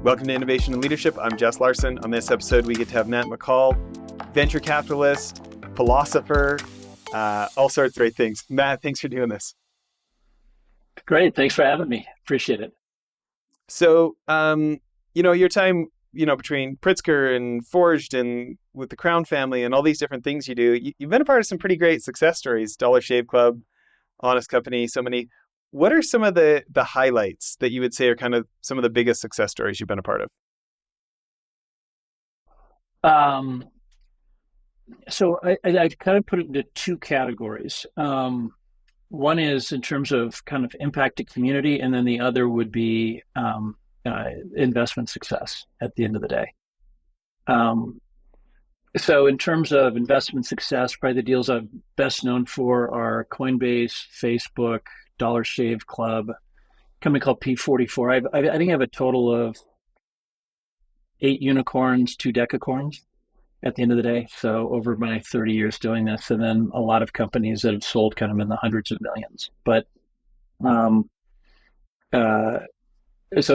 Welcome to Innovation and Leadership. I'm Jess Larson. On this episode, we get to have Matt McCall, venture capitalist, philosopher, all sorts of great things. Matt, thanks for doing this. Great. Thanks for having me. Appreciate it. So, your time, between Pritzker and Forged and with the Crown family and all these different things you do, you've been a part of some pretty great success stories. Dollar Shave Club, Honest Company, so many. What are some of the highlights that you would say are kind of some of the biggest success stories you've been a part of? So I kind of put it into two categories. One is in terms of kind of impact to community, and then the other would be investment success at the end of the day. So in terms of investment success, probably the deals I'm best known for are Coinbase, Facebook, Dollar Shave Club, a company called P44. I think I have a total of 8 unicorns, 2 decacorns at the end of the day. So over my 30 years doing this, and then a lot of companies that have sold kind of in the hundreds of millions. But so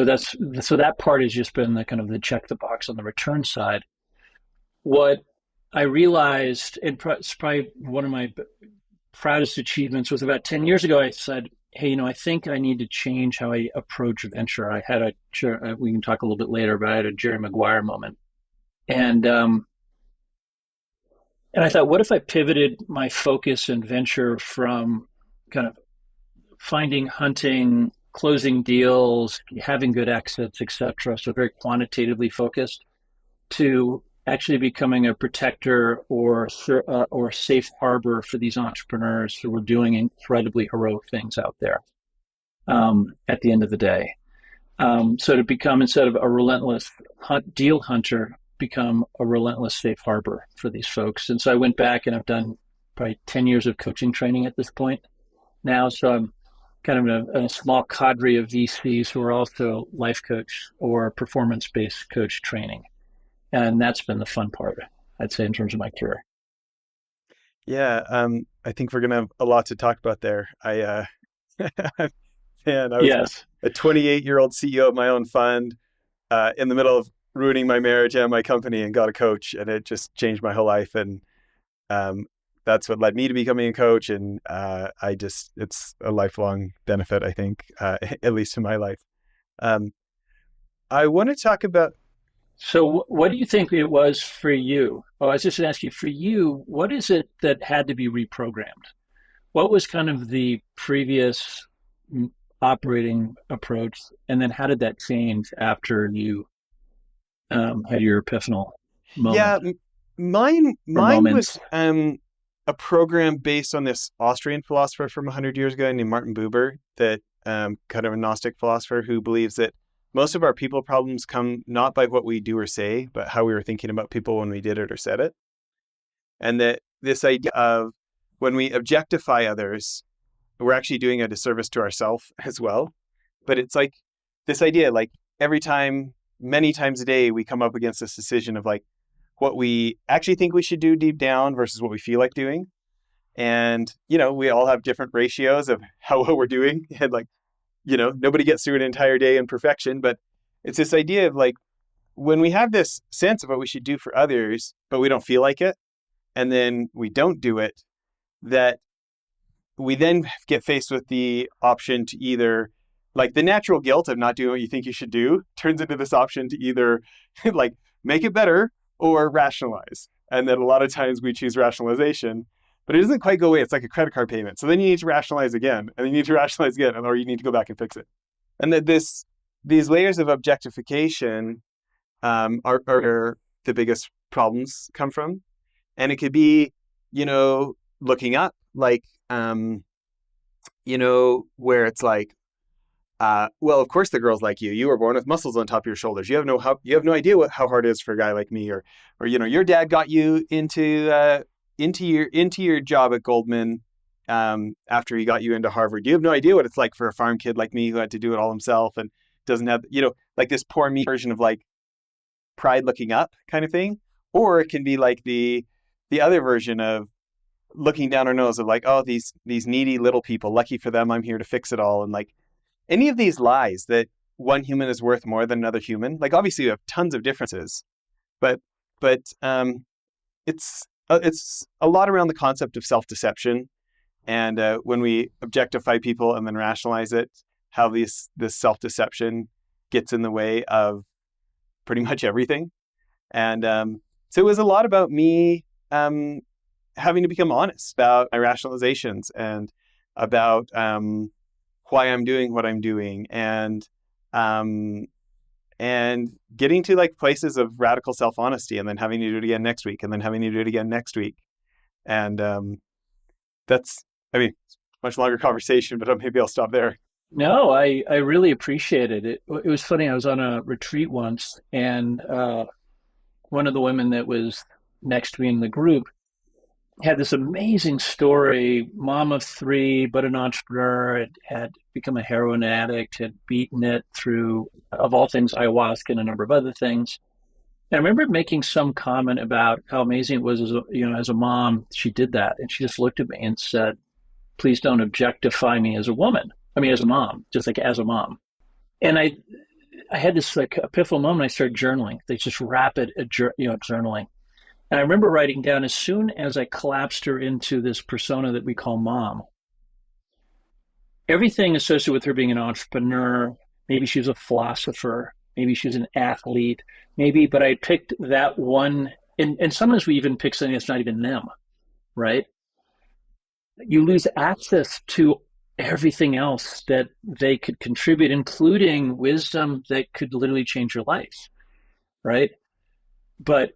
that part has just been the kind of the check the box on the return side. What I realized, and it's probably one of my proudest achievements, was about 10 years ago. I said, hey, I think I need to change how I approach venture. I had we can talk a little bit later, but I had a Jerry Maguire moment. And I thought, what if I pivoted my focus in venture from kind of finding, hunting, closing deals, having good exits, et cetera, so very quantitatively focused, to actually becoming a protector or safe harbor for these entrepreneurs who were doing incredibly heroic things out there at the end of the day. So to become, instead of a relentless deal hunter, become a relentless safe harbor for these folks. And so I went back and I've done probably 10 years of coaching training at this point now. So I'm kind of in a small cadre of VCs who are also life coach or performance-based coach training. And that's been the fun part, I'd say, in terms of my career. Yeah, I think we're going to have a lot to talk about there. I was Yes. a 28-year-old CEO of my own fund in the middle of ruining my marriage and my company, and got a coach, and it just changed my whole life. And that's what led me to becoming a coach. And it's a lifelong benefit, I think, at least in my life. I want to talk about. So what do you think it was for you? Oh, I was just going to ask you, for you, what is it that had to be reprogrammed? What was kind of the previous operating approach? And then how did that change after you had your epiphanal moment? Yeah, mine was a program based on this Austrian philosopher from 100 years ago named Martin Buber, that kind of a Gnostic philosopher who believes that most of our people problems come not by what we do or say, but how we were thinking about people when we did it or said it. And that this idea of when we objectify others, we're actually doing a disservice to ourselves as well. But it's like this idea, like every time, many times a day, we come up against this decision of like what we actually think we should do deep down versus what we feel like doing. And, we all have different ratios of how well we're doing. And like, nobody gets through an entire day in perfection, but it's this idea of like, when we have this sense of what we should do for others, but we don't feel like it, and then we don't do it, that we then get faced with the option to either, like the natural guilt of not doing what you think you should do turns into this option to either like make it better or rationalize. And then a lot of times we choose rationalization, but it doesn't quite go away. It's like a credit card payment. So then you need to rationalize again, and then you need to rationalize again, or you need to go back and fix it. And that these layers of objectification are the biggest problems come from. And it could be, looking up, like, where it's like, well, of course the girls like you. You were born with muscles on top of your shoulders. You have no idea how hard it is for a guy like me, or your dad got you into your job at Goldman after he got you into Harvard. You have no idea what it's like for a farm kid like me who had to do it all himself and doesn't have, like this poor me version of like pride looking up kind of thing. Or it can be like the other version of looking down our nose of like, oh, these needy little people, lucky for them, I'm here to fix it all. And like any of these lies that one human is worth more than another human. Like obviously you have tons of differences, but it's a lot around the concept of self-deception. And when we objectify people and then rationalize it, how this self-deception gets in the way of pretty much everything. And so it was a lot about me having to become honest about my rationalizations and about why I'm doing what I'm doing, and getting to like places of radical self-honesty, and then having to do it again next week, and then having to do it again next week. And that's, I mean, much longer conversation, but maybe I'll stop there. No, I really appreciate it. It was funny. I was on a retreat once, and one of the women that was next to me in the group had this amazing story, mom of three, but an entrepreneur, had become a heroin addict, had beaten it through, of all things, ayahuasca and a number of other things. And I remember making some comment about how amazing it was as a mom, she did that. And she just looked at me and said, please don't objectify me as a woman. I mean, as a mom, just like as a mom. And I had this like epiphany moment. I started journaling. They just rapid, journaling. And I remember writing down, as soon as I collapsed her into this persona that we call mom, everything associated with her being an entrepreneur, maybe she was a philosopher, maybe she was an athlete, but I picked that one. And sometimes we even pick something that's not even them, right? You lose access to everything else that they could contribute, including wisdom that could literally change your life, right? But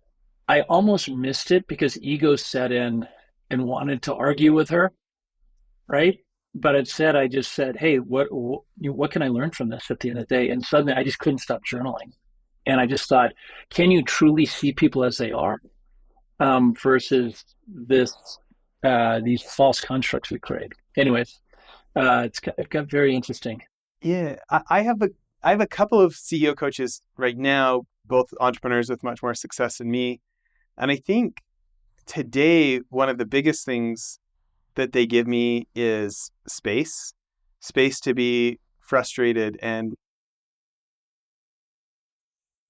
I almost missed it because ego set in and wanted to argue with her, right? But instead, I just said, "Hey, what can I learn from this at the end of the day?" And suddenly, I just couldn't stop journaling, and I just thought, "Can you truly see people as they are, versus these false constructs we create?" Anyways, it got very interesting. Yeah, I have a couple of CEO coaches right now, both entrepreneurs with much more success than me. And I think today, one of the biggest things that they give me is space to be frustrated. And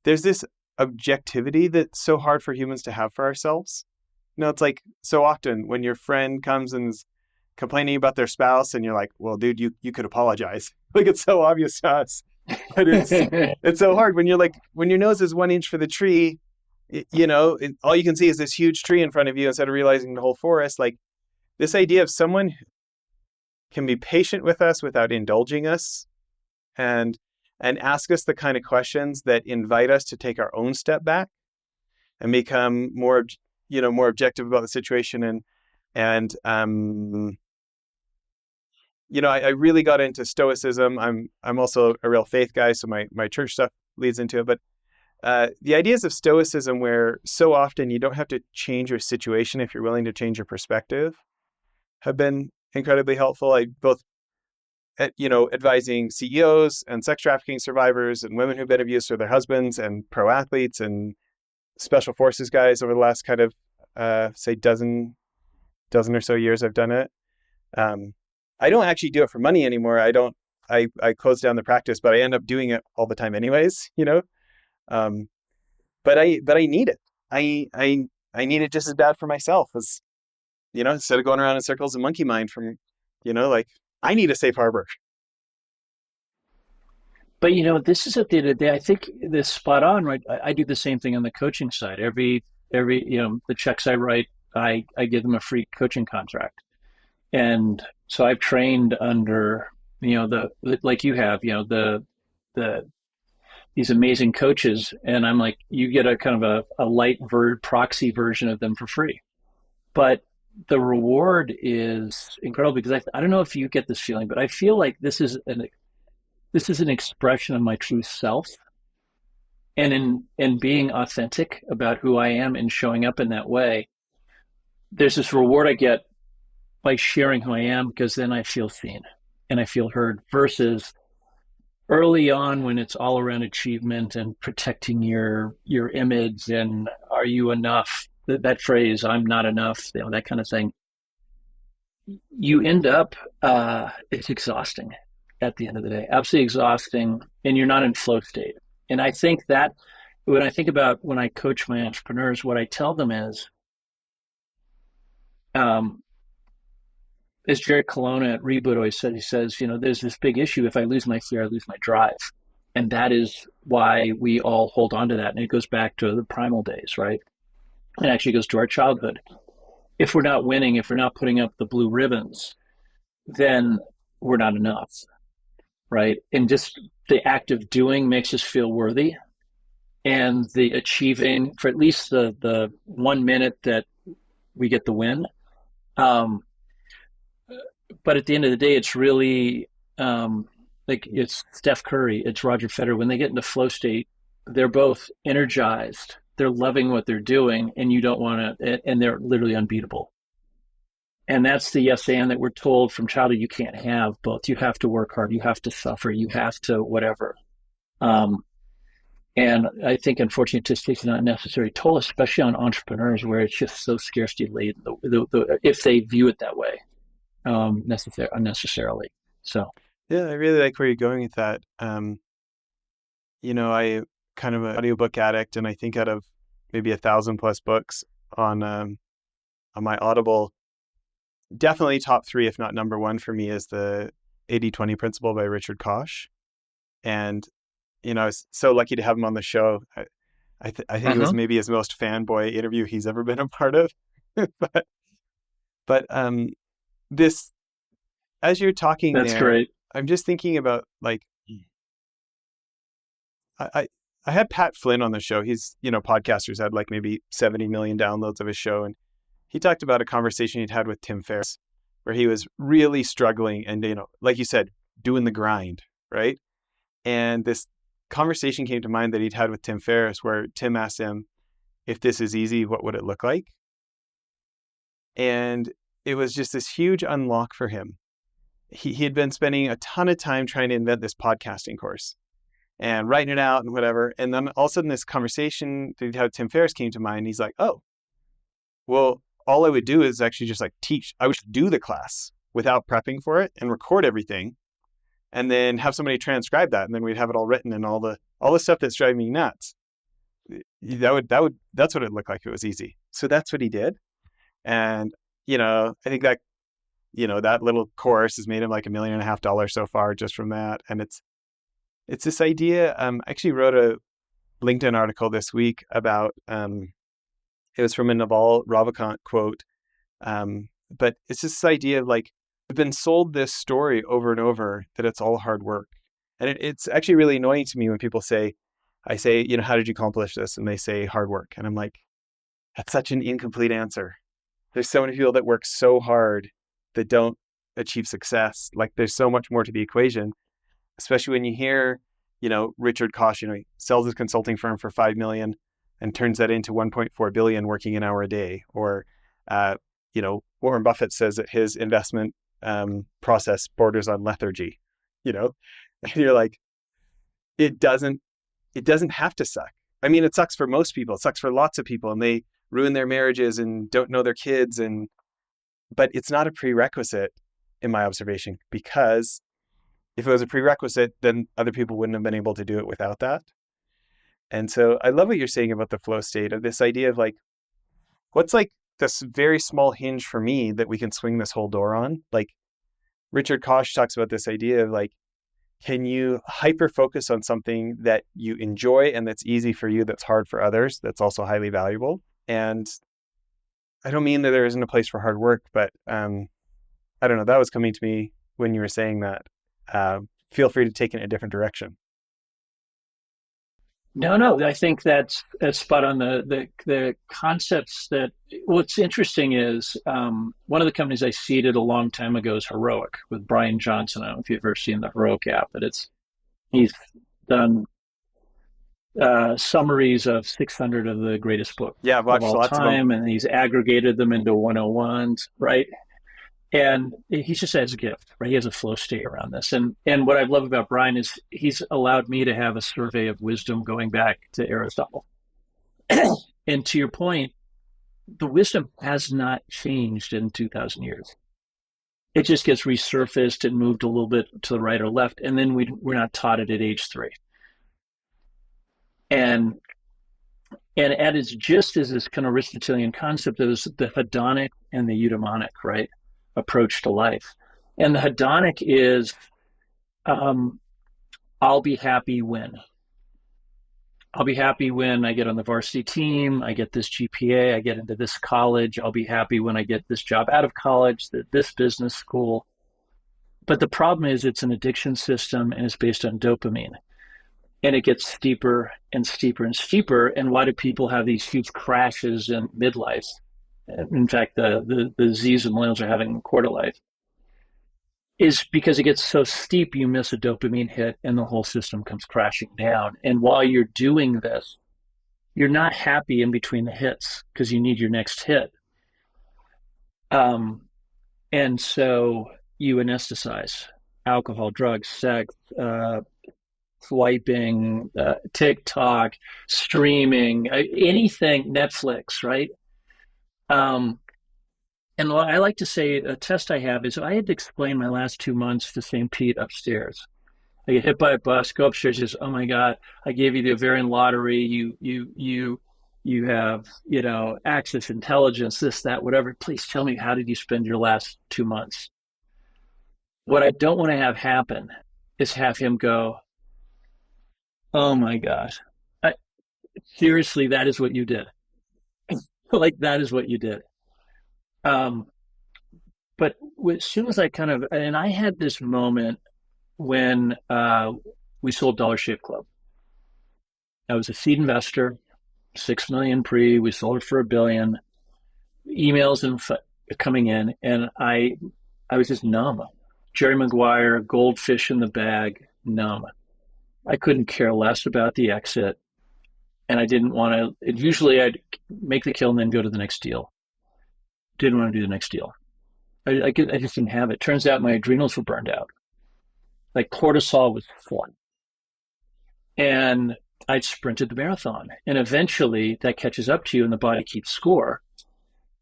there's this objectivity that's so hard for humans to have for ourselves. It's like so often when your friend comes and is complaining about their spouse and you're like, well, dude, you could apologize. Like it's so obvious to us, but it's so hard when you're like, when your nose is 1 inch for the tree, all you can see is this huge tree in front of you instead of realizing the whole forest. Like this idea of someone who can be patient with us without indulging us, and ask us the kind of questions that invite us to take our own step back and become more objective about the situation. And I really got into Stoicism. I'm also a real faith guy, so my church stuff leads into it. But the ideas of Stoicism, where so often you don't have to change your situation if you're willing to change your perspective, have been incredibly helpful. I both advising CEOs and sex trafficking survivors and women who've been abused or their husbands and pro athletes and special forces guys over the last kind of say dozen or so years I've done it. I don't actually do it for money anymore. I closed down the practice, but I end up doing it all the time anyways, but I need it. I need it just as bad for myself as, instead of going around in circles of monkey mind from, like I need a safe harbor. But this is at the end of the day, I think this spot on, right? I do the same thing on the coaching side. Every the checks I write, I give them a free coaching contract. And so I've trained under, like you have, these amazing coaches. And I'm like, you get a kind of a light proxy version of them for free. But the reward is incredible because I don't know if you get this feeling, but I feel like this is an expression of my true self. And in being authentic about who I am and showing up in that way, there's this reward I get by sharing who I am, because then I feel seen and I feel heard, versus early on when it's all around achievement and protecting your image and are you enough, that phrase, I'm not enough, that kind of thing. You end up, it's exhausting. at the end of the day, absolutely exhausting, and you're not in flow state. And I think that when I think about when I coach my entrepreneurs, what I tell them is, um, as Jerry Colonna at Reboot always said, he says, there's this big issue. If I lose my fear, I lose my drive. And that is why we all hold on to that. And it goes back to the primal days, right? It actually goes to our childhood. If we're not winning, if we're not putting up the blue ribbons, then we're not enough, right? And just the act of doing makes us feel worthy. And the achieving for at least the 1 minute that we get the win. But at the end of the day, it's really like it's Steph Curry, it's Roger Federer. When they get into flow state, they're both energized. They're loving what they're doing, and you don't want to, and they're literally unbeatable. And that's the yes and that we're told from childhood you can't have both. You have to work hard. You have to suffer. You have to whatever. And I think, unfortunately, it just takes an unnecessary toll, especially on entrepreneurs where it's just so scarcity laden, if they view it that way, unnecessarily. So, yeah, I really like where you're going with that. I kind of an audiobook addict, and I think out of maybe 1,000+ books on my Audible, definitely top 3, if not number 1 for me, is the 80/20 Principle by Richard Koch. And I was so lucky to have him on the show. I think it was maybe his most fanboy interview he's ever been a part of. but this, as you're talking that's there, great. I'm just thinking about like, I had Pat Flynn on the show. He's, podcasters had like maybe 70 million downloads of his show. And he talked about a conversation he'd had with Tim Ferriss where he was really struggling and, like you said, doing the grind, right? And this conversation came to mind that he'd had with Tim Ferriss where Tim asked him, if this is easy, what would it look like? And it was just this huge unlock for him. He had been spending a ton of time trying to invent this podcasting course and writing it out and whatever. And then all of a sudden this conversation that he'd had with Tim Ferriss came to mind. He's like, oh, well, all I would do is actually just like teach. I would do the class without prepping for it and record everything and then have somebody transcribe that. And then we'd have it all written and all the stuff that's driving me nuts. That's what it looked like if it was easy. So that's what he did. And, I think that, that little course has made him like $1.5 million so far just from that. And it's this idea. I actually wrote a LinkedIn article this week about, it was from a Naval Ravikant quote. But it's just this idea of like, we've been sold this story over and over that it's all hard work. And it's actually really annoying to me when people say, how did you accomplish this? And they say hard work. And I'm like, that's such an incomplete answer. There's so many people that work so hard that don't achieve success. Like there's so much more to the equation, especially when you hear, Richard Koch, he sells his consulting firm for $5 million and turns that into 1.4 billion working an hour a day. Or, Warren Buffett says that his investment process borders on lethargy, and you're like, it doesn't have to suck. I mean, it sucks for most people. It sucks for lots of people and they ruin their marriages and don't know their kids. But it's not a prerequisite in my observation, because if it was a prerequisite, then other people wouldn't have been able to do it without that. And so I love what you're saying about the flow state, of this idea of like, what's like this very small hinge for me that we can swing this whole door on? Like Richard Koch talks about this idea of like, can you hyper focus on something that you enjoy and that's easy for you, that's hard for others, that's also highly valuable? And I don't mean that there isn't a place for hard work, but I don't know, that was coming to me when you were saying that. Feel free to take it in a different direction. No, I think that's spot on. The concepts that, what's interesting is one of the companies I seeded a long time ago is Heroic with Brian Johnson. I don't know if you've ever seen the Heroic app, but he's done summaries of 600 of the greatest books I've watched of all lots time, of them. and he's aggregated them into 101s, right? And he just has a gift, right? He has a flow state around this. And what I love about Brian is he's allowed me to have a survey of wisdom going back to Aristotle. And to your point, the wisdom has not changed in 2,000 years. it just gets resurfaced and moved a little bit to the right or left, and then we're not taught it at age 3. And at its gist is this kind of Aristotelian concept of the hedonic and the eudaimonic, right, approach to life. And the hedonic is, I'll be happy when. I'll be happy when I get on the varsity team, I get this GPA, I get into this college. I'll be happy when I get this job out of college, this business school. But the problem is it's an addiction system and it's based on dopamine. And it gets steeper and steeper and steeper. And why do people have these huge crashes in midlife? In fact, the Z's and millennials are having in quarter life is because it gets so steep, you miss a dopamine hit and the whole system comes crashing down. And while you're doing this, you're not happy in between the hits because you need your next hit. And so you anesthetize alcohol, drugs, sex, swiping, TikTok, streaming, anything, Netflix, right? And what I like to say, a test I have is I had to explain my last 2 months to St. Pete upstairs. I get hit by a bus, go upstairs, says, "Oh my God, I gave you the ovarian lottery. You have, access, intelligence, this, that, whatever. Please tell me, how did you spend your last 2 months?" What I don't want to have happen is have him go, "Oh my gosh, seriously, that is what you did." Like, that is what you did. Um, but as soon as and I had this moment when we sold Dollar Shave Club. I was a seed investor, 6 million pre, we sold it for $1 billion, emails and coming in, and I was just numb. Jerry Maguire, goldfish in the bag, numb. I couldn't care less about the exit, and I didn't want to. Usually I'd make the kill and then go to the next deal. Didn't want to do the next deal. I just didn't have it. Turns out my adrenals were burned out. Like, cortisol was flowing. And I'd sprinted the marathon. And eventually that catches up to you and the body keeps score.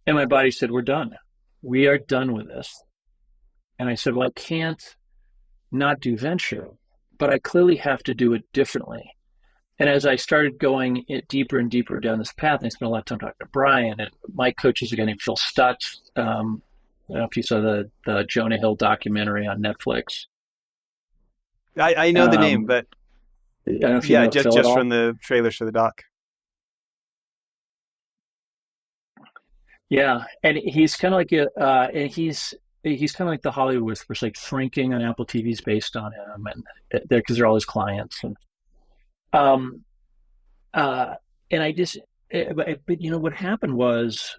And my body said, "We're done. We are done with this." And I said, "Well, I can't not do venture, but I clearly have to do it differently." And as I started going deeper and deeper down this path, and I spent a lot of time talking to Brian, and my coach is a guy named Phil Stutz. I don't know if you saw the Jonah Hill documentary on Netflix. I know the name, but I don't know if you know just Phil from the trailers for the doc. Yeah, and he's kind of like he's kind of like the Hollywood whispers, like Shrinking on Apple TV's based on him, and because they're all his clients. And um, and I just, but what happened was,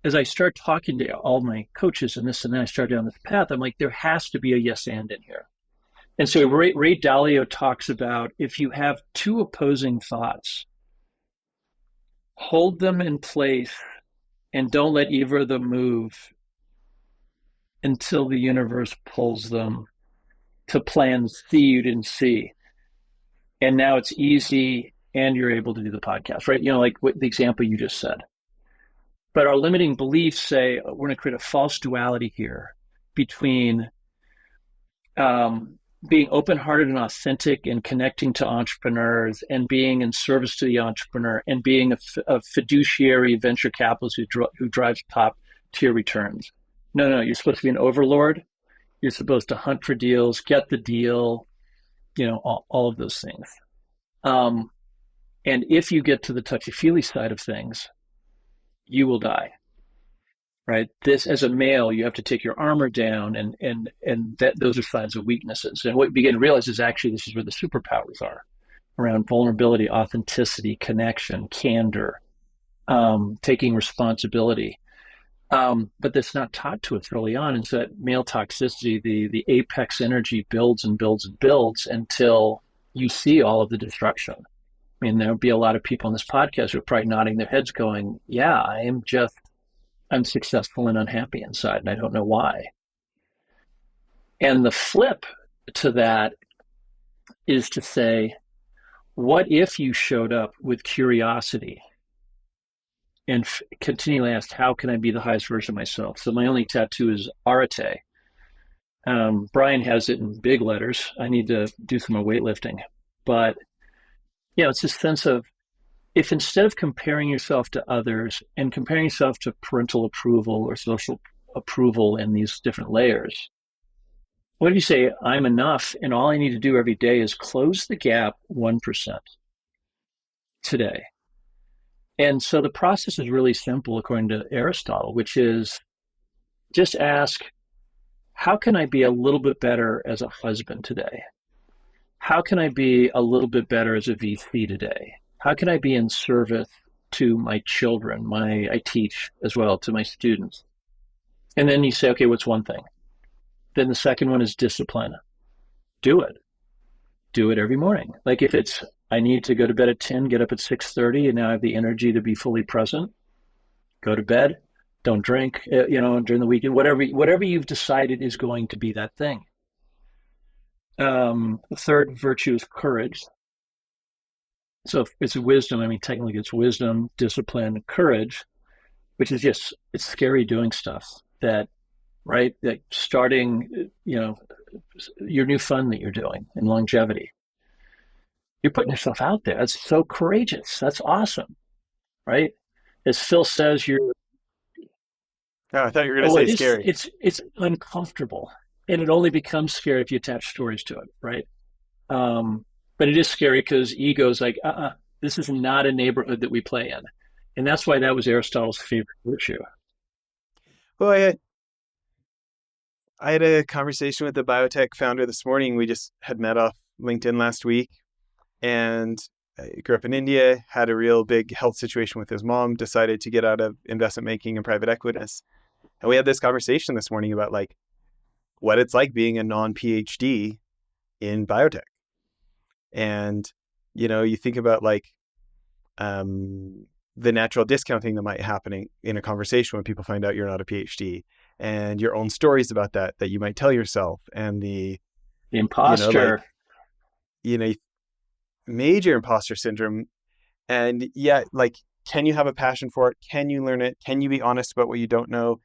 as I start talking to all my coaches and this, and then I start down this path, I'm like, there has to be a yes and in here. And so Ray Dalio talks about, if you have two opposing thoughts, hold them in place and don't let either of them move until the universe pulls them to plan C you didn't see. And now it's easy and you're able to do the podcast, right? Like the example you just said. But our limiting beliefs say we're going to create a false duality here between being open-hearted and authentic and connecting to entrepreneurs and being in service to the entrepreneur and being a fiduciary venture capitalist who drives top-tier returns. No, you're supposed to be an overlord. You're supposed to hunt for deals, get the deal, all of those things. And if you get to the touchy-feely side of things, you will die. Right. This, as a male, you have to take your armor down, and that those are signs of weaknesses. And what you begin to realize is actually this is where the superpowers are, around vulnerability, authenticity, connection, candor, taking responsibility. But that's not taught to us early on. And so that male toxicity, the apex energy builds and builds and builds until you see all of the destruction. I mean, there'll be a lot of people on this podcast who are probably nodding their heads going, "Yeah, I'm successful and unhappy inside, and I don't know why." And the flip to that is to say, what if you showed up with curiosity and continually asked, how can I be the highest version of myself? So my only tattoo is arete, Brian has it in big letters. I need to do some more weightlifting. But, it's this sense of, if instead of comparing yourself to others and comparing yourself to parental approval or social approval in these different layers, what if you say, I'm enough, and all I need to do every day is close the gap 1% today? And so the process is really simple, according to Aristotle, which is just ask, how can I be a little bit better as a husband today? How can I be a little bit better as a VC today? How can I be in service to my children? I teach as well to my students. And then you say, okay, what's one thing? Then the second one is discipline. Do it. Do it every morning. Like if it's, I need to go to bed at 10, get up at 6:30, and now I have the energy to be fully present, go to bed, don't drink, during the weekend, whatever you've decided is going to be that thing. The third virtue is courage. So if it's wisdom, technically it's wisdom, discipline, courage, which is just, it's scary doing stuff that, right? That starting, your new fund that you're doing in longevity. You're putting yourself out there. That's so courageous. That's awesome, right? As Phil says, you're. Oh, I thought you were going to say scary. It's uncomfortable, and it only becomes scary if you attach stories to it, right? But it is scary because ego's like, this is not a neighborhood that we play in, and that's why that was Aristotle's favorite virtue. Well, I had a conversation with the biotech founder this morning. We just had met off LinkedIn last week, and he grew up in India, had a real big health situation with his mom, decided to get out of investment banking and private equity. And we had this conversation this morning about like what it's like being a non-PhD in biotech. And, you think about like the natural discounting that might happen in a conversation when people find out you're not a PhD, and your own stories about that you might tell yourself, and the imposter, major imposter syndrome. And yeah, like, can you have a passion for it? Can you learn it? Can you be honest about what you don't know?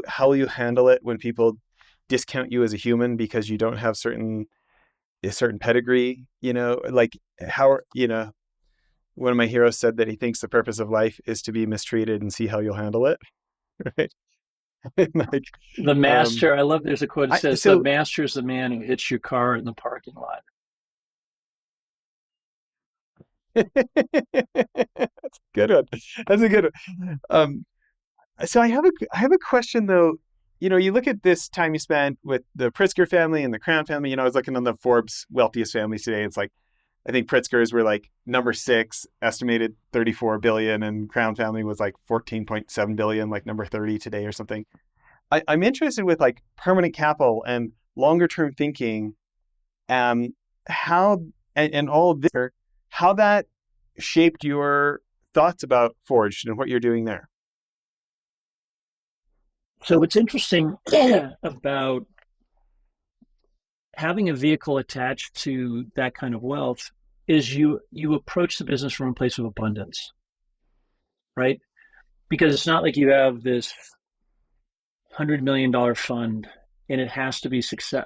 How will you handle it when people discount you as a human because you don't have a certain pedigree? Like one of my heroes said that he thinks the purpose of life is to be mistreated and see how you'll handle it. Right. Like, the master, I love, there's a quote that says, the master is the man who hits your car in the parking lot. That's a good one. That's a good one. So I have a question though. You look at this time you spent with the Pritzker family and the Crown family. I was looking on the Forbes wealthiest families today. It's like, I think Pritzkers were like number 6, estimated 34 billion, and Crown family was like 14.7 billion, like number 30 today or something. I'm interested with like permanent capital and longer term thinking, how and all of this, how that shaped your thoughts about Forged and what you're doing there. So what's interesting about having a vehicle attached to that kind of wealth is you approach the business from a place of abundance, right? Because it's not like you have this $100 million fund and it has to be success.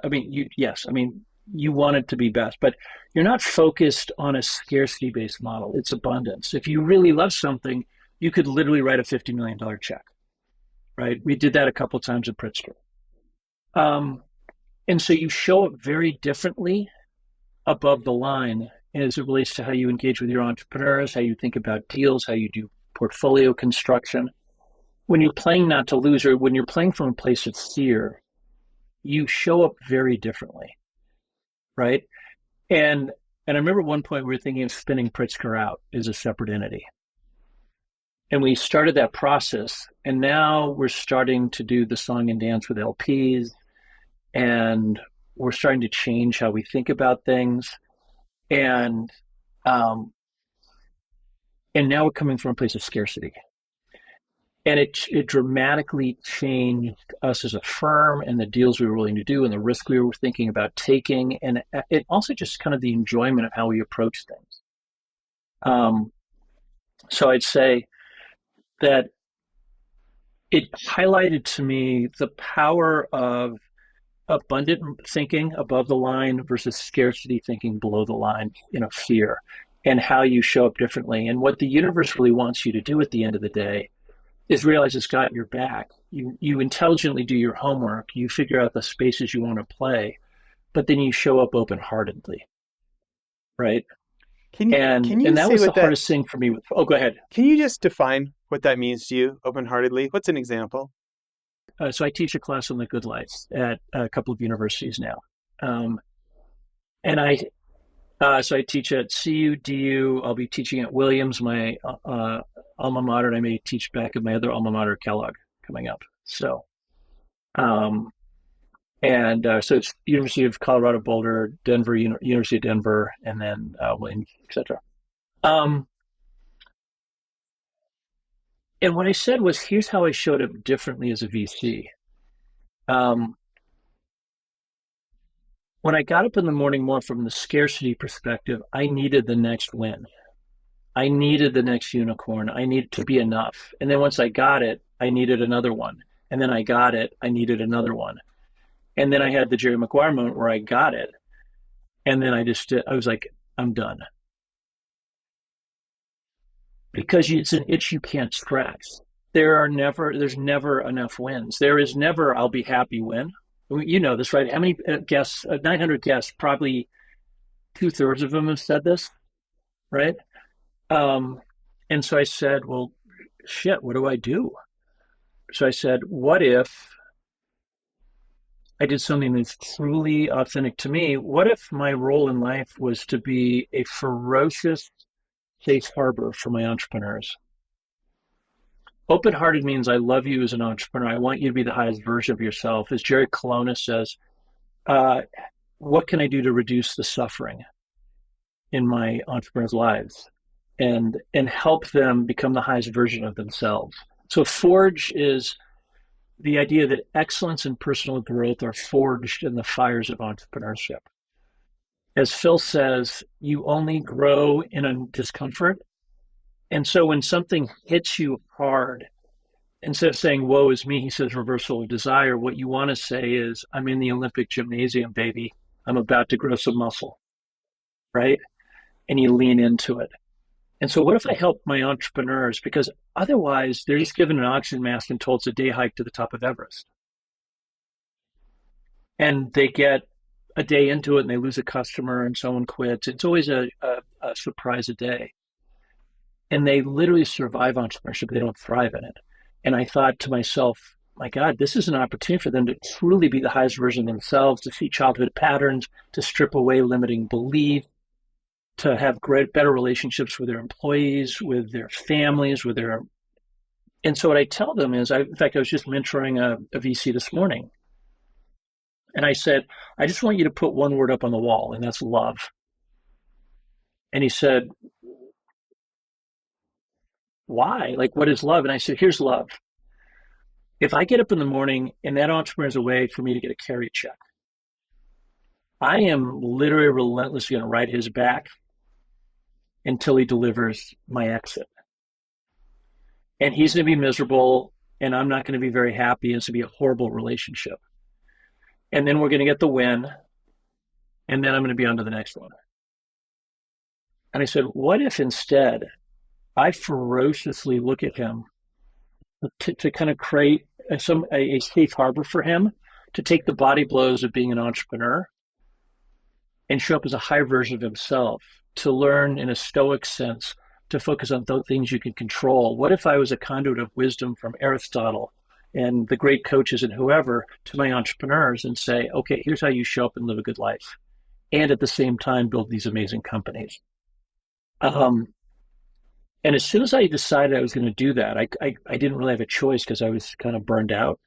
You want it to be best, but you're not focused on a scarcity-based model. It's abundance. If you really love something, you could literally write a $50 million check, right? We did that a couple of times at Pritzker. And so you show up very differently above the line as it relates to how you engage with your entrepreneurs, how you think about deals, how you do portfolio construction. When you're playing not to lose, or when you're playing from a place of fear, you show up very differently, right? And I remember at one point we were thinking of spinning Pritzker out as a separate entity. And we started that process, and now we're starting to do the song and dance with LPs, and we're starting to change how we think about things. And now we're coming from a place of scarcity. And it dramatically changed us as a firm and the deals we were willing to do and the risk we were thinking about taking. And it also just kind of the enjoyment of how we approach things. So I'd say that it highlighted to me the power of abundant thinking above the line versus scarcity thinking below the line, fear, and how you show up differently. And what the universe really wants you to do at the end of the day is realize it's got your back. You intelligently do your homework, you figure out the spaces you want to play, but then you show up open-heartedly, right? Can you that say was the what that? hardest thing for me. Go ahead. Can you just define what that means to you, open-heartedly? What's an example? So I teach a class on the good life at a couple of universities now, and so I teach at CU, DU. I'll be teaching at Williams, my alma mater, and I may teach back at my other alma mater, Kellogg, coming up. So, so it's University of Colorado Boulder, Denver, University of Denver, and then Williams, etc. And what I said was, here's how I showed up differently as a VC. When I got up in the morning more from the scarcity perspective, I needed the next win. I needed the next unicorn. I needed to be enough. And then once I got it, I needed another one. And then I got it, I needed another one. And then I had the Jerry Maguire moment where I got it. And then I was like, I'm done. Because it's an itch you can't scratch. There's never enough wins. There is never, I'll be happy win. You know this, right? How many guests, 900 guests, probably 2/3 of them have said this, right? And so I said, well, shit, what do I do? So I said, what if I did something that's truly authentic to me? What if my role in life was to be a ferocious safe harbor for my entrepreneurs? Open-hearted means I love you as an entrepreneur. I want you to be the highest version of yourself. As Jerry Colonna says, what can I do to reduce the suffering in my entrepreneurs' lives and help them become the highest version of themselves? So Forge is the idea that excellence and personal growth are forged in the fires of entrepreneurship. As Phil says, you only grow in a discomfort. And so when something hits you hard, instead of saying, woe is me, he says reversal of desire, what you want to say is, I'm in the Olympic gymnasium, baby. I'm about to grow some muscle, right? And you lean into it. And so what if I help my entrepreneurs? Because otherwise, they're just given an oxygen mask and told it's a day hike to the top of Everest. And they get a day into it and they lose a customer and someone quits. It's always a surprise a day. And they literally survive entrepreneurship. They don't thrive in it. And I thought to myself, my God, this is an opportunity for them to truly be the highest version of themselves, to see childhood patterns, to strip away limiting belief, to have better relationships with their employees, with their families, And so what I tell them is, in fact, I was just mentoring a VC this morning. And I said, I just want you to put one word up on the wall, and that's love. And he said, why? Like, what is love? And I said, here's love. If I get up in the morning and that entrepreneur's away for me to get a carry check, I am literally relentlessly going to ride his back until he delivers my exit. And he's going to be miserable, and I'm not going to be very happy. It's going to be a horrible relationship. And then we're going to get the win, and then I'm going to be on to the next one. And I said, what if instead I ferociously look at him to kind of create a safe harbor for him to take the body blows of being an entrepreneur and show up as a high version of himself, to learn in a stoic sense, to focus on those things you can control? What if I was a conduit of wisdom from Aristotle and the great coaches and whoever to my entrepreneurs and say, okay, here's how you show up and live a good life, and at the same time build these amazing companies. And as soon as I decided I was going to do that, I didn't really have a choice because I was kind of burned out.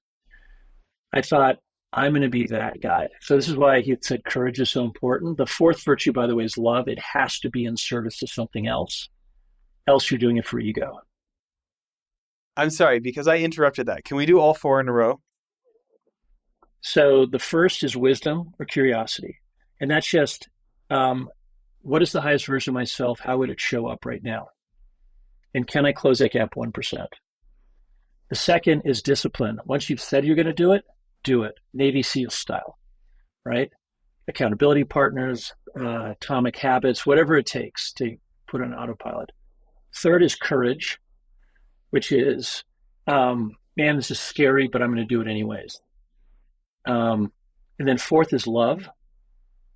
I thought, I'm going to be that guy. So this is why he said courage is so important. The fourth virtue, by the way, is love. It has to be in service to something else. Else you're doing it for ego. I'm sorry, because I interrupted that. Can we do all four in a row? So the first is wisdom or curiosity. And that's just, what is the highest version of myself? How would it show up right now? And can I close that gap 1%? The second is discipline. Once you've said you're going to do it, Navy SEAL style. right? Accountability partners, atomic habits, whatever it takes to put on autopilot. Third is courage, which is, man, this is scary, but I'm going to do it anyways. And then fourth is love.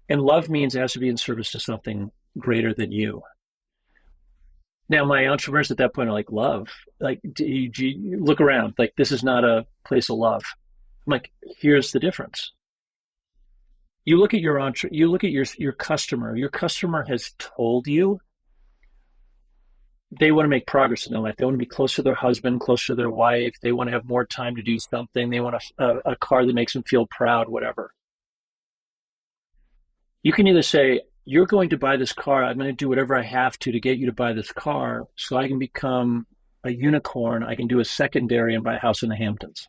And love means it has to be in service to something greater than you. Now, my entrepreneurs at that point are like, love? Like, do you look around? Like, this is not a place of love. I'm like, here's the difference. You look at you look at your customer. Your customer has told you they want to make progress in their life. They want to be close to their husband, close to their wife. They want to have more time to do something. They want a car that makes them feel proud, whatever. You can either say, you're going to buy this car. I'm going to do whatever I have to get you to buy this car so I can become a unicorn. I can do a secondary and buy a house in the Hamptons.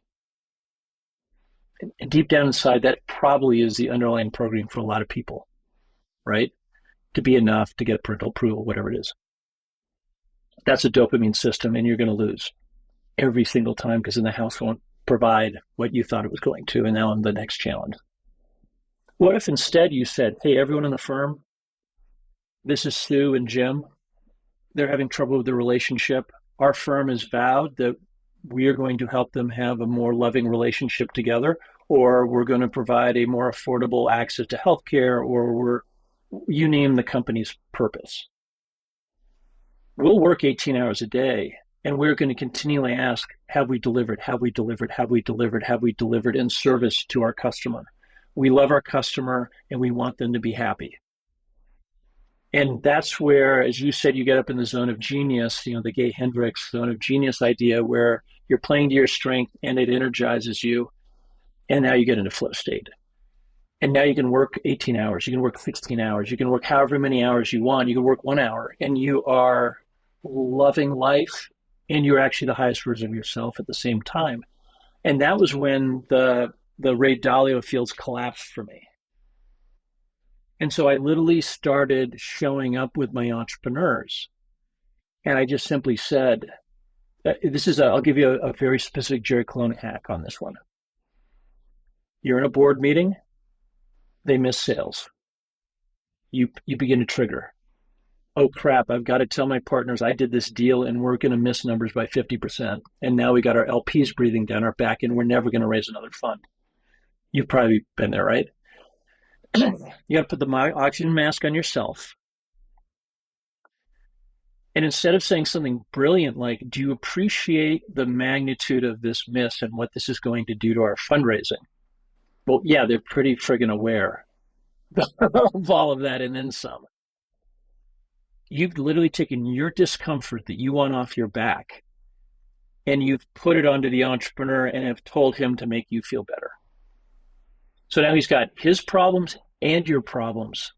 And deep down inside, that probably is the underlying programming for a lot of people, right? To be enough, to get parental approval, whatever it is. That's a dopamine system, and you're going to lose every single time because then the house won't provide what you thought it was going to, and now on the next challenge. What if instead you said, hey, everyone in the firm, this is Sue and Jim. They're having trouble with their relationship. Our firm has vowed that we are going to help them have a more loving relationship together, or we're going to provide a more affordable access to healthcare, or you name the company's purpose. We'll work 18 hours a day, and we're going to continually ask, have we delivered? Have we delivered? Have we delivered? Have we delivered in service to our customer? We love our customer, and we want them to be happy. And that's where, as you said, you get up in the zone of genius, the Gay Hendricks zone of genius idea, where you're playing to your strength and it energizes you. And now you get into flow state. And now you can work 18 hours. You can work 16 hours. You can work however many hours you want. You can work 1 hour, and you are loving life, and you're actually the highest version of yourself at the same time. And that was when the Ray Dalio fields collapsed for me. And so I literally started showing up with my entrepreneurs. And I just simply said, I'll give you a very specific Jerry Colonna hack on this one. You're in a board meeting, they miss sales. You begin to trigger. Oh crap, I've got to tell my partners I did this deal and we're going to miss numbers by 50%. And now we got our LPs breathing down our back and we're never going to raise another fund. You've probably been there, right? You got to put the oxygen mask on yourself. And instead of saying something brilliant like, do you appreciate the magnitude of this miss and what this is going to do to our fundraising? Well, yeah, they're pretty friggin' aware of all of that and then some. You've literally taken your discomfort that you want off your back and you've put it onto the entrepreneur and have told him to make you feel better. So now he's got his problems and your problems.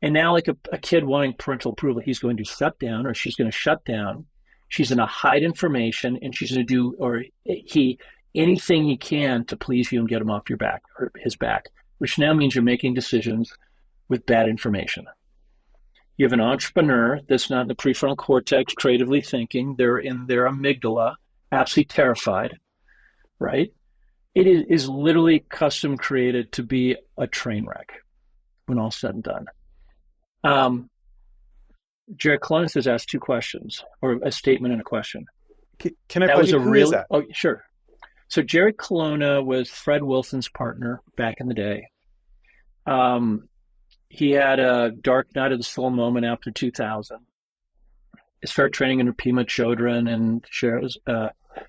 And now, like a kid wanting parental approval, he's going to shut down or she's going to shut down. She's going to hide information and she's going to do, or he, anything he can to please you and get him off your back or his back, which now means you're making decisions with bad information. You have an entrepreneur that's not in the prefrontal cortex creatively thinking. They're in their amygdala, absolutely terrified, right? It is literally custom created to be a train wreck when all's said and done. Jared Colonna has asked 2 questions, or a statement and a question. Can I pause you? Who is that? Oh, sure. So Jared Colonna was Fred Wilson's partner back in the day. He had a dark night of the soul moment after 2000. He started training under Pima Chodron and Sharon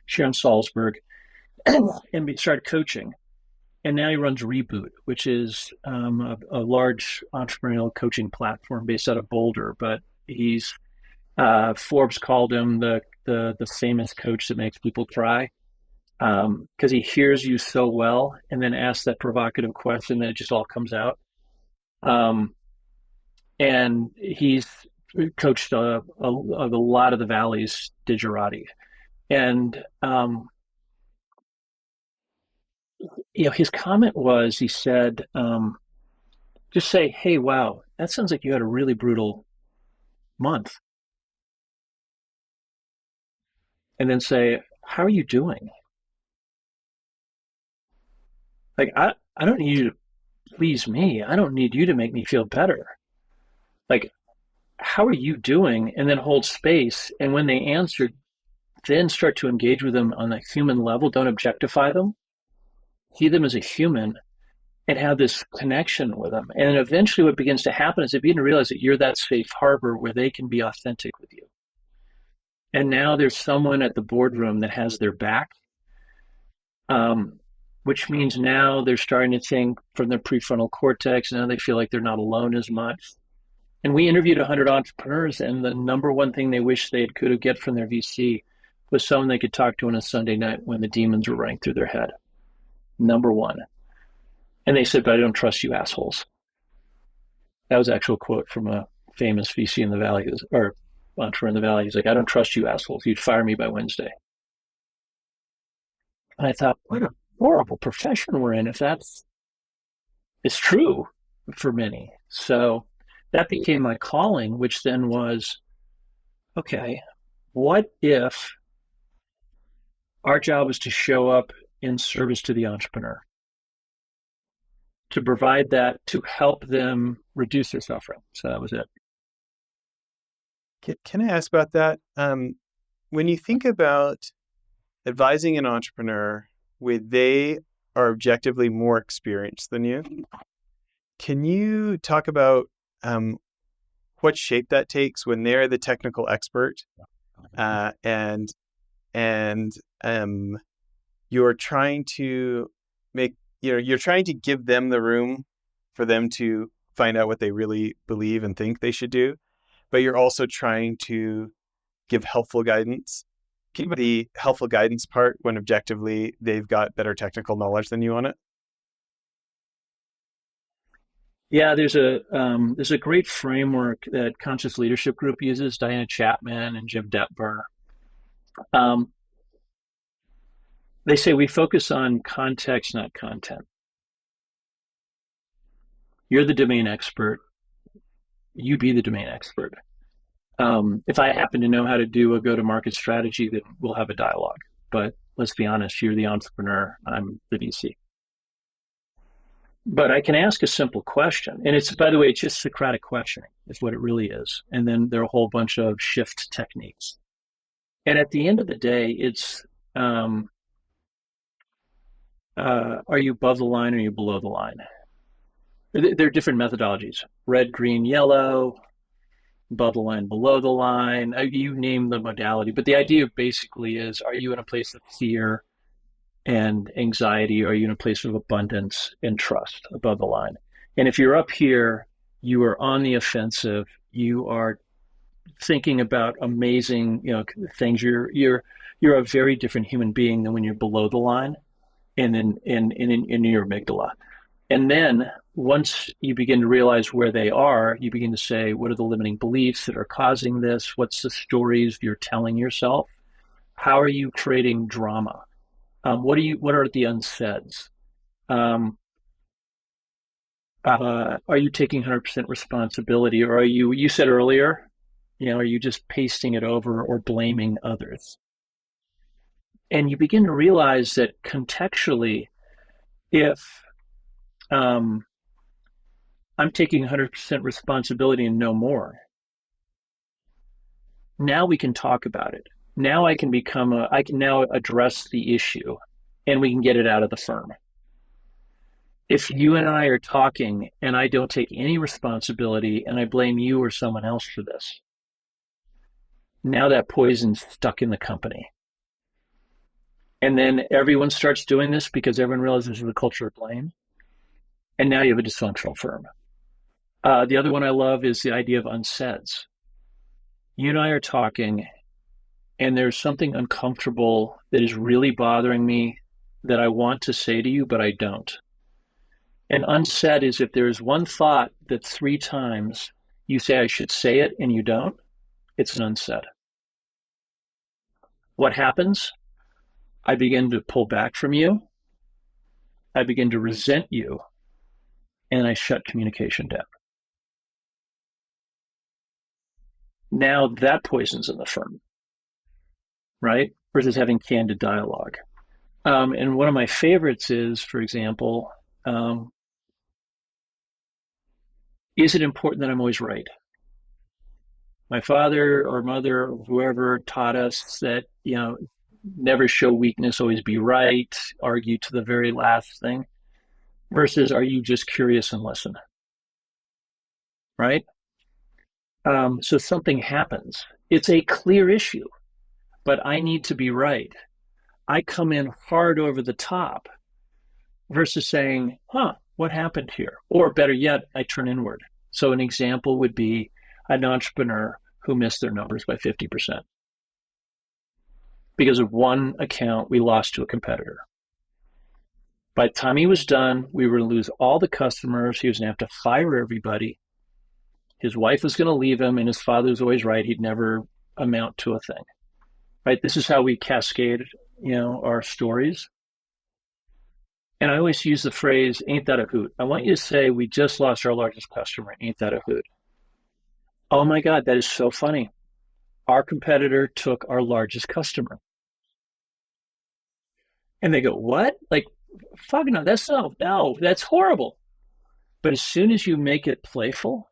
Salzberg, and started coaching. And now he runs Reboot, which is a large entrepreneurial coaching platform based out of Boulder. But he's Forbes called him the famous coach that makes people cry, because he hears you so well and then asks that provocative question that it just all comes out. And he's coached a lot of the Valley's digerati. And his comment was, he said, just say, hey, wow, that sounds like you had a really brutal month. And then say, how are you doing? Like, I don't need you to please me. I don't need you to make me feel better. Like, how are you doing? And then hold space. And when they answer, then start to engage with them on a human level. Don't objectify them. See them as a human and have this connection with them. And eventually what begins to happen is they begin to realize that you're that safe harbor where they can be authentic with you. And now there's someone at the boardroom that has their back, um, which means now they're starting to think from their prefrontal cortex. Now they feel like they're not alone as much. And we interviewed 100 entrepreneurs, and the number one thing they wish they could have get from their VC was someone they could talk to on a Sunday night when the demons were running through their head. Number one. And they said, but I don't trust you assholes. That was an actual quote from a famous VC in the Valley, or entrepreneur in the Valley. He's like, I don't trust you assholes. You'd fire me by Wednesday. And I thought, what a horrible profession we're in if that's it's true for many. So that became my calling, which then was, okay, what if our job is to show up in service to the entrepreneur, to provide that, to help them reduce their suffering? So that was it. Can I ask about that? When you think about advising an entrepreneur where they are objectively more experienced than you, can you talk about what shape that takes when they're the technical expert and you're trying to you're trying to give them the room for them to find out what they really believe and think they should do, but you're also trying to give helpful guidance. The helpful guidance part when objectively they've got better technical knowledge than you on it? Yeah, there's a great framework that Conscious Leadership Group uses, Diana Chapman and Jim Detmer. Um, they say we focus on context, not content. You're the domain expert. You be the domain expert. If I happen to know how to do a go-to-market strategy, then we'll have a dialogue. But let's be honest, you're the entrepreneur. I'm the VC. But I can ask a simple question. And it's, by the way, it's just Socratic questioning is what it really is. And then there are a whole bunch of shift techniques. And at the end of the day, it's, are you above the line or are you below the line? There are different methodologies, red, green, yellow, above the line, below the line. You name the modality. But the idea basically is, are you in a place of fear and anxiety? Are you in a place of abundance and trust above the line? And if you're up here, you are on the offensive. You are thinking about amazing, things. You're a very different human being than when you're below the line and in your amygdala. And then once you begin to realize where they are, you begin to say, what are the limiting beliefs that are causing this? What's the stories you're telling yourself? How are you creating drama? What are the unsaids? Are you taking 100% responsibility, or you said earlier, are you just pasting it over or blaming others? And you begin to realize that contextually, if I'm taking 100% responsibility and no more, now we can talk about it. Now I can now address the issue and we can get it out of the firm. If you and I are talking and I don't take any responsibility and I blame you or someone else for this, now that poison's stuck in the company. And then everyone starts doing this because everyone realizes there's a culture of blame. And now you have a dysfunctional firm. The other one I love is the idea of unsaids. You and I are talking and there's something uncomfortable that is really bothering me that I want to say to you, but I don't. And unsaid is if there is one thought that 3 times you say I should say it and you don't, it's an unsaid. What happens? I begin to pull back from you. I begin to resent you. And I shut communication down. Now that poison's in the firm, right? Versus having candid dialogue. And one of my favorites is, for example, Is it important that I'm always right? My father or mother or whoever taught us that, never show weakness, always be right, argue to the very last thing, versus are you just curious and listen, right? So something happens. It's a clear issue, but I need to be right. I come in hard over the top versus saying, what happened here? Or better yet, I turn inward. So an example would be an entrepreneur who missed their numbers by 50%. Because of one account we lost to a competitor. By the time he was done, we were going to lose all the customers. He was going to have to fire everybody. His wife was going to leave him, and his father was always right. He'd never amount to a thing. Right? This is how we cascade, our stories. And I always use the phrase, ain't that a hoot? I want you to say, we just lost our largest customer. Ain't that a hoot? Oh my God, that is so funny. Our competitor took our largest customer. And they go, what? Like, fuck no, that's horrible. But as soon as you make it playful,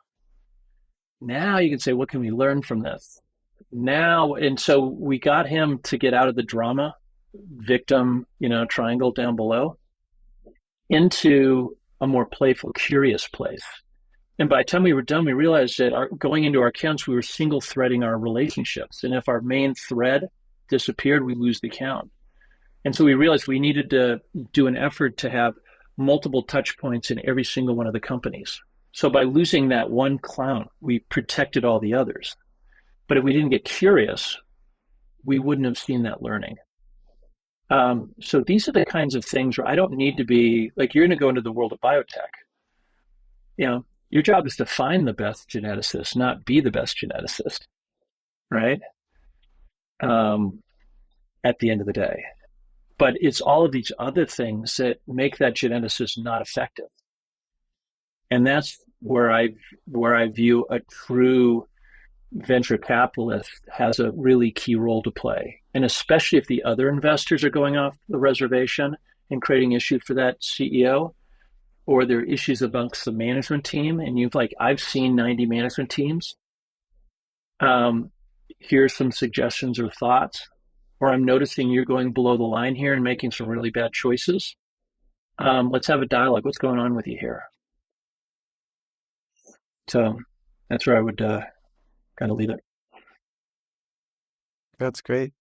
now you can say, what can we learn from this? Now, and so we got him to get out of the drama, victim, triangle down below, into a more playful, curious place. And by the time we were done, we realized that going into our accounts, we were single threading our relationships. And if our main thread disappeared, we lose the count. And so we realized we needed to do an effort to have multiple touch points in every single one of the companies. So by losing that one clown, we protected all the others. But if we didn't get curious, we wouldn't have seen that learning. So these are the kinds of things where I don't need to be like, you're going to go into the world of biotech. Your job is to find the best geneticist, not be the best geneticist, right? At the end of the day. But it's all of these other things that make that geneticist not effective. And that's where I view a true venture capitalist has a really key role to play. And especially if the other investors are going off the reservation and creating issues for that CEO, or there are issues amongst the management team, and I've seen 90 management teams. Here's some suggestions or thoughts, or I'm noticing you're going below the line here and making some really bad choices. Let's have a dialogue. What's going on with you here? So that's where I would kind of leave it. That's great.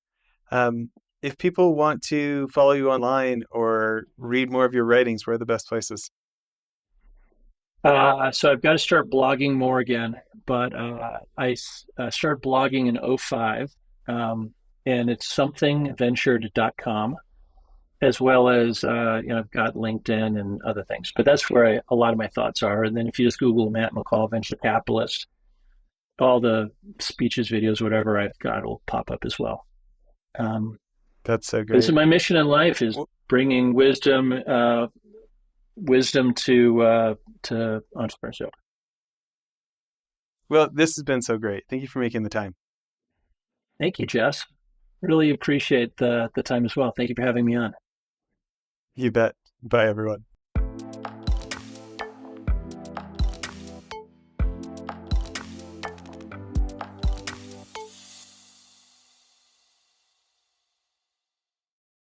If people want to follow you online or read more of your writings, where are the best places? So I've got to start blogging more again, but I started blogging in '05, and it's somethingventured.com, as well as I've got LinkedIn and other things. But that's where a lot of my thoughts are. And then if you just Google Matt McCall Venture Capitalist, all the speeches, videos, whatever I've got will pop up as well. That's so great. This is my mission in life: is bringing wisdom to entrepreneurship. Well, this has been so great. Thank you for making the time. Thank you, Jess. Really appreciate the time as well. Thank you for having me on. You bet. Bye, everyone.